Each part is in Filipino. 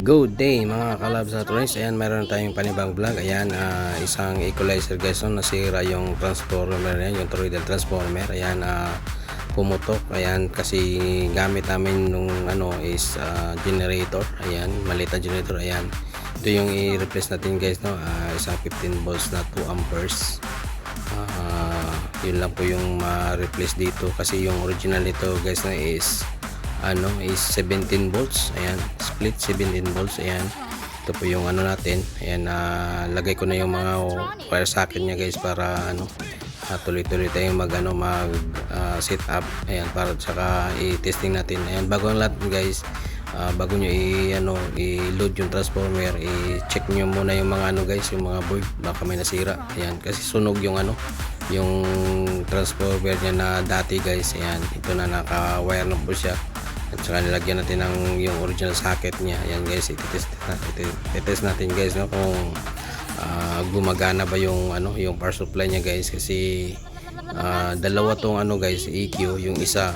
Good day mga kalabs na tronics. Ayan, meron tayong panibang vlog. Ayan, isang equalizer guys, no, nasira yung transformer niya, yung toroidal transformer. Ayan, pumutok. Ayan, kasi gamit namin nung is generator. Ayan, maliit na generator. Ayan, ito yung i-replace natin guys, no. Isang 15 volts na 2 amperes. Yun lang po yung ma-replace dito kasi yung original nito guys na is 17 volts. Ayan, split 17 volts. Ayan, ito po yung natin. Ayan, lagay ko na yung mga wire socket nya guys para tuloy-tuloy tayong mag set up. Ayan, para saka i-testing natin. Ayan, bago ang lahat guys, bago nyo i-load yung transformer, i-check nyo muna yung mga guys, yung mga board, baka may nasira. Ayan, kasi sunog yung yung transformer nya na dati guys. Ayan, ito na naka-wire na po siya. At saka nilagyan natin ng yung original socket niya. Ayan guys, i-test natin guys, no, kung gumagana ba yung yung power supply niya guys, kasi dalawa tong guys, EQ. Yung isa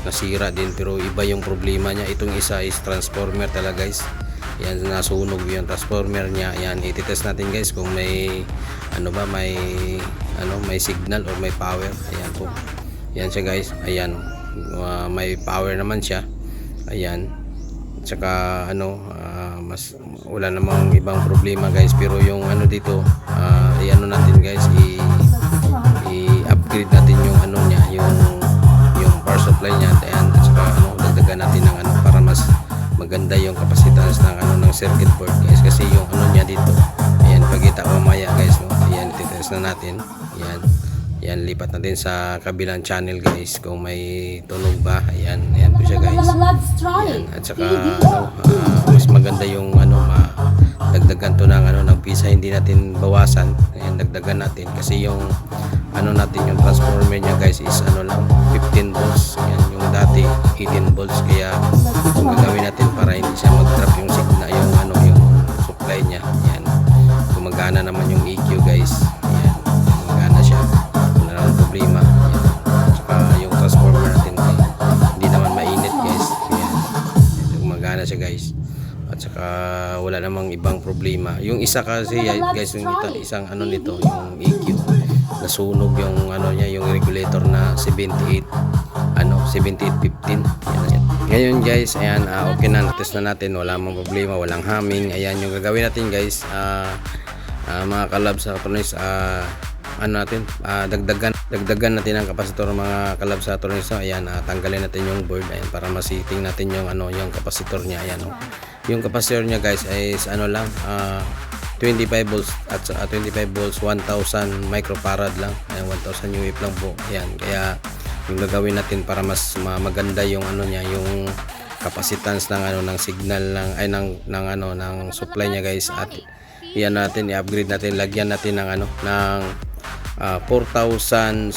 nasira din pero iba yung problema niya. Itong isa is transformer talaga guys. Ayan, nasunog yung transformer niya. Ayan, i-test natin guys kung may may signal or may power. Ayan po. Ayan siya guys. Ayan, may power naman siya. Ayan, tsaka mas wala namang ibang problema guys, pero yung dito natin guys, i-upgrade natin yung niya, yung power supply niya. Ayan, tsaka dagdagan natin ng para mas maganda yung capacitance ng circuit board guys, kasi yung niya dito. Ayan, pagkita mamaya guys, no. Ayan, i-test na natin. Ayan. Yan, lipat natin sa kabilang channel guys kung may tunog ba. Ayan, ayan po siya guys. Ayan, at saka mas maganda yung dagdagan to ng pisa, hindi natin bawasan. Ayan, dagdagan natin kasi yung natin, yung transformer niya guys is lang 15 volts. Ayan, yung dati 18 volts, kaya kung gagawin natin para hindi siya mag-drop yung signal, yung supply niya. Ayan, gumagana naman yung EQ guys. Ayan, gumagana siya, problema. Ayan. Saka yung transformer natin hindi naman mainit guys. Ayan, gumagana siya guys. At saka wala namang ibang problema. Yung isa kasi guys, yung isang nito, yung EQ, nasunog yung niya, yung regulator na 7815. Ayan. Ngayon guys, ayan, okay na, test na natin, wala namang problema, walang humming. Ayan, yung gagawin natin guys, mga kalabs sa Tronics, dagdagan natin ang kapasitor mga kalabs sa Tronics. Ayan, tanggalin natin yung board. Ayan, para masiting natin yung yung kapasitor niya. Ayan, yung kapasitor niya guys is 25 volts at 25 volts 1000 microfarad lang. Ayan, 1000 UF lang po. Ayan, kaya yung gagawin natin para mas maganda yung niya, yung capacitance ng signal ng supply niya guys. At iyan natin, i-upgrade natin, lagyan natin ng 4700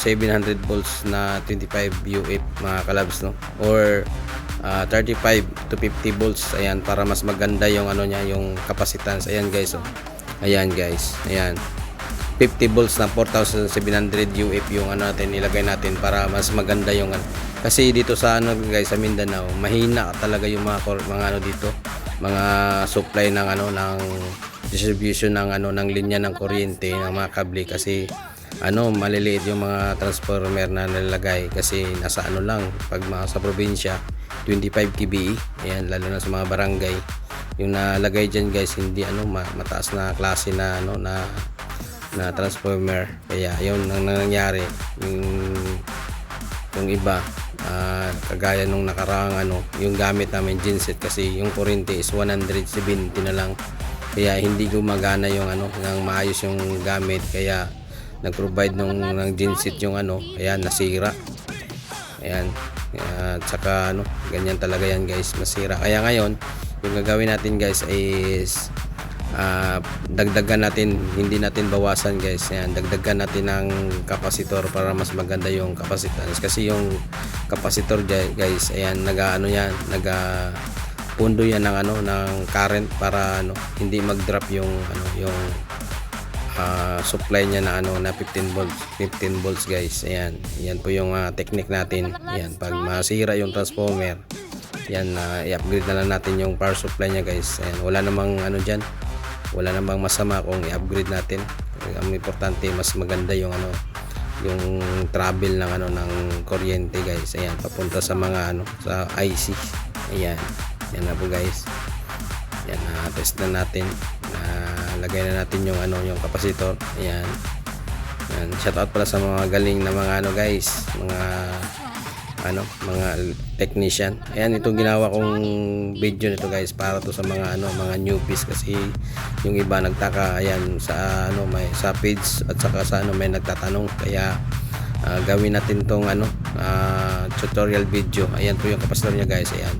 volts na 25 UF mga kalabs, no, or 35 to 50 volts. Ayan, para mas maganda yung niya, yung capacitance. Ayan guys, ayan guys, ayan, 50 volts na 4700 UF yung natin, ilagay natin para mas maganda yung kasi dito sa guys, sa Mindanao, mahina talaga yung mga dito, mga supply ng ng distribution ng linya ng kuryente, ng mga kable, kasi maliliit yung mga transformer na nilagay, kasi nasa lang, pag sa probinsya 25 kBE. Ayan, lalo na sa mga barangay, yung nalagay dyan guys, hindi mataas na klase na na transformer. Kaya yun ang nangyari. Yung iba, kagaya nung nakaraang yung gamit namin genset, kasi yung kuryente is 170 na lang, kaya hindi gumagana yung ng maayos yung gamit. Kaya nag-provide ng genset yung ayan, nasira. Ayan, at saka ganyan talaga yan guys, masira. Kaya ngayon yung gagawin natin guys is dagdagan natin, hindi natin bawasan guys. Ayan, dagdagan natin ng kapasitor para mas maganda yung capacitance, kasi yung kapasitor guys, ayan, pundo yan ng current para hindi mag-drop yung supply niya na na 15 volts guys. Ayan, yan po yung technique natin. Ayan, pag masira yung transformer, Yan, i-upgrade na lang natin yung power supply niya guys. Ayan, wala namang ano dyan, wala namang masama kung i-upgrade natin. Ang importante mas maganda yung ano, yung travel ng ano ng kuryente guys. Ayan, papunta sa mga ano, sa IC. Ayan, yan na po guys. Yan, test na natin. Lagay na natin yung ano, yung capacitor. Ayan. Yan, shout out pala sa mga galing na mga ano guys, mga technician. Ayan, itong ginawa kong video nito guys para to sa mga ano, mga newbies kasi yung iba nagtaka. Ayan, sa ano, may sa page at saka sa ano may nagtatanong, kaya gawin natin tong ano, tutorial video. Ayan po yung capacitor niya guys. Ayan,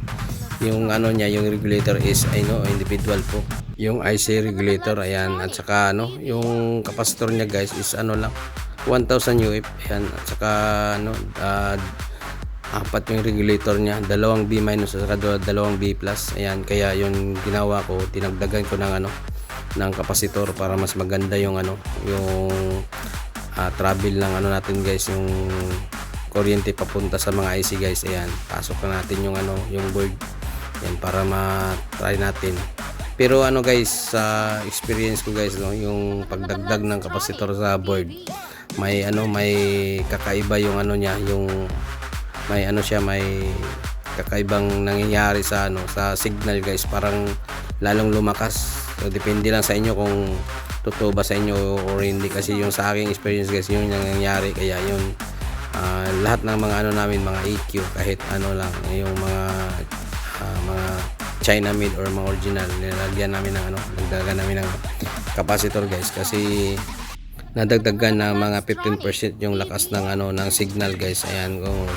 yung ano niya, yung regulator is ano, individual po yung IC regulator. Ayan, at saka ano, yung capacitor niya guys is ano lang 1000 UF. Ayan, at saka ano, apat yung regulator niya, dalawang B- at saka dalawang B+. Ayan, kaya yung ginawa ko, tinagdagan ko ng ano, ng capacitor para mas maganda yung ano, yung travel ng ano natin guys, yung kuryente papunta sa mga IC guys. Ayan, pasok na natin yung ano, yung board. Ayan, para ma-try natin. Pero ano guys, sa experience ko guys, no, yung pagdagdag ng capacitor sa board, may ano, may kakaiba yung ano niya, yung may ano siya, may kakaibang nangyayari sa ano, sa signal guys, parang lalong lumakas. So depende lang sa inyo kung totoo ba sa inyo or hindi, kasi yung sa aking experience guys, yung nangyayari. Kaya yung lahat ng mga ano namin, mga EQ, kahit ano lang, yung mga China made or mga original, nilagyan namin ng ano, nagdagan namin ng capacitor guys, kasi nadagdagan na mga 15% yung lakas ng ano, ng signal guys. Ayan, kung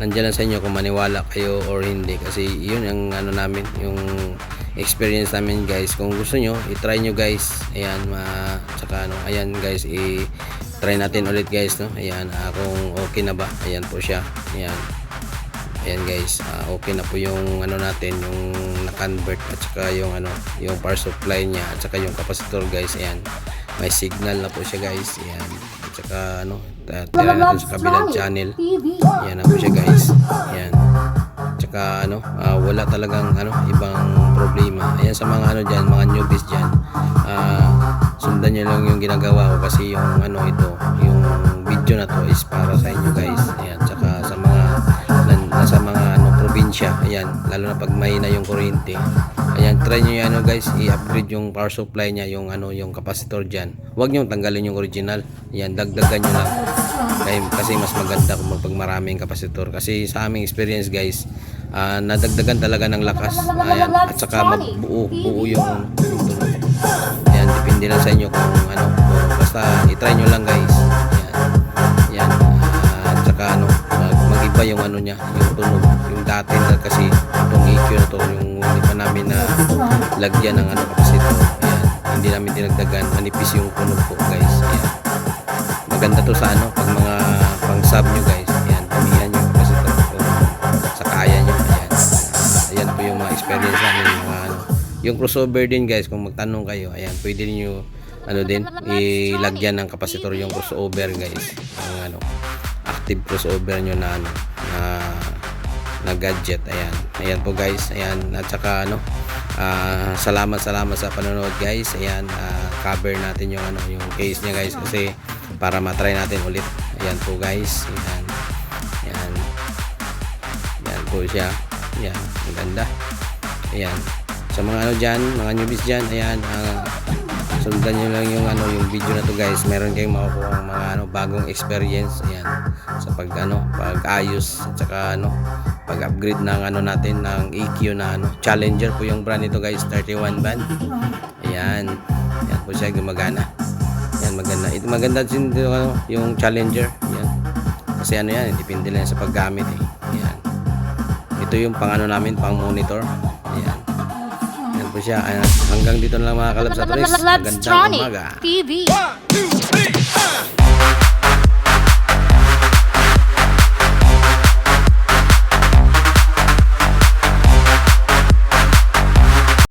nandiyan lang sa inyo kung maniwala kayo or hindi, kasi yun ang ano namin, yung experience namin guys. Kung gusto nyo, i-try nyo guys. Ayan, tsaka ano, ayan guys, i-try natin ulit guys, no. Ayan, kung okay na ba. Ayan po siya. Ayan guys, okay na po yung ano natin, yung na-convert at saka yung ano, yung power supply niya at saka yung capacitor guys. Ayan, may signal na po siya guys. Ayan, at saka ano, tira natin sa kabilang channel. Ayan na po siya guys. Ayan, at saka ano, wala talagang ano, ibang problema. Ayan, sa mga ano dyan, mga newbies dyan, sundan nyo lang yung ginagawa ko, kasi yung ano, ito, yung video na to is para sa inyo guys. Ayan, at saka sa mga nasa mga ano, probinsya. Ayan, lalo na pag mahina yung kuryente. Ayan, try nyo yan ano guys, i-upgrade yung power supply niya, yung ano, yung capacitor dyan. Huwag nyo tanggalin yung original. Ayan, dagdagan nyo lang. Kasi mas maganda kung pag maraming capacitor. Kasi sa aming experience guys, nadagdagan talaga ng lakas. Ayan, at saka magbuo yung tunog. Ayan, depende lang sa inyo kung ano, basta i-try nyo lang guys. Ayan, at saka ano, mag-iba yung ano niya, yung tunog. Yung dati na kasi itong EQ na to, yung hindi pa namin na lagyan ng ano, capacitor. Ayan, hindi namin dinagdagan, manipis yung tunog po guys. Ayan, maganda to sa ano, pag mga pang sub nyo guys. Ayan, pamihan nyo yung capacitor kung sa kaya nyo. Ayan, ayan po yung mga experience namin, mga ano, yung crossover din guys. Kung magtanong kayo, ayan, pwede nyo ano din, ilagyan ng capacitor yung crossover guys, ang ano, active crossover nyo na ano, na gadget. Ayan po guys. Ayan, at saka ano, salamat sa panonood guys. Ayan, cover natin yung ano, yung case niya guys, kasi para matry natin ulit. Ayan po guys. Ayan po siya. Ayan, ang ganda. Ayan, sa mga ano dyan, mga newbies dyan, ayan, sundan nyo lang yung ano, yung video na to guys. Meron kayong makukuha ng mga ano, bagong experience. Ayan, sa pag ano, pag-ayos at saka ano, pag-upgrade ng ano natin, ng EQ na ano, Challenger po yung brand nito guys, 31 band. Ayan, ayan po siya, gumagana. Ayan, maganda. Ito maganda din dito, ano, yung Challenger. Ayan, kasi ano yan, depende lang sa paggamit eh. Ayan, ito yung pang ano namin, pang monitor. Ayan, ayan po siya. Ayan, hanggang dito na lang mga kalabs at Magandang umaga. TV.